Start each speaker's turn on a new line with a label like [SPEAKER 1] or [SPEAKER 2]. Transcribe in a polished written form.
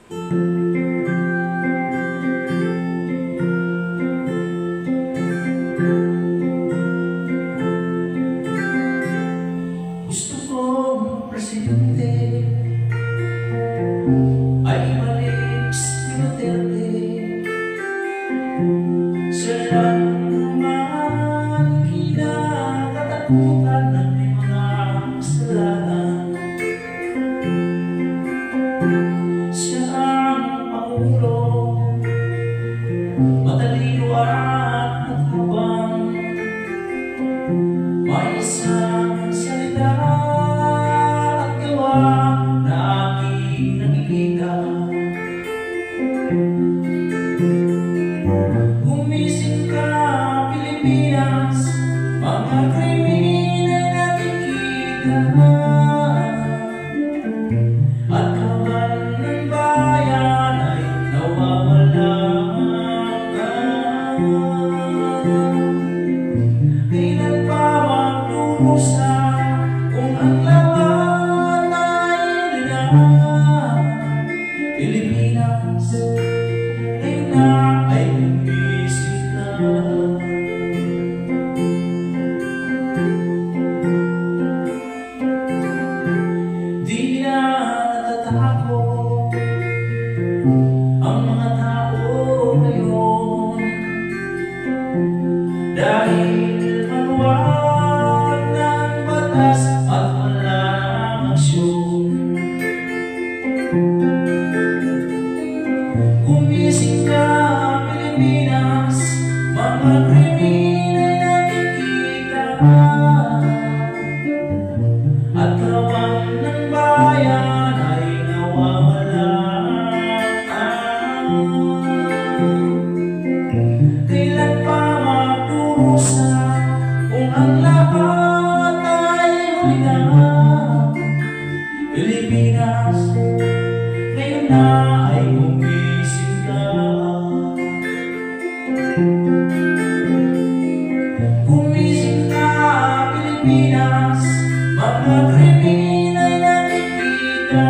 [SPEAKER 1] Gusto kong presidente ay ibalik si Duterte. Siya lang naman kinakatakutan ng may mga kasalanan. Siya ang Pangulo, matalino at matapang, may isang salita at gawa na aking nakikita. Gumising ka, Pilipinas, mga krimen ay nakikita, at kaban ng bayan ay nawawala. Kailan pa magdurusa kung ang laban ay huli? Pilipinas, ngayon na ay gumising na. Di na natatakot ang mga tao ngayon, dahil maluwag ng batas at walang aksyon. Gumising ka, Pilipinas, mga krimen ay nakikita, at kawan ng bayan ay nawawala. Kailan pa magdurusa kung ang laban ay huli na? Pilipinas, ngayon na ay gumising ka. Gumising ka, Pilipinas, mga krimen ay nakikita,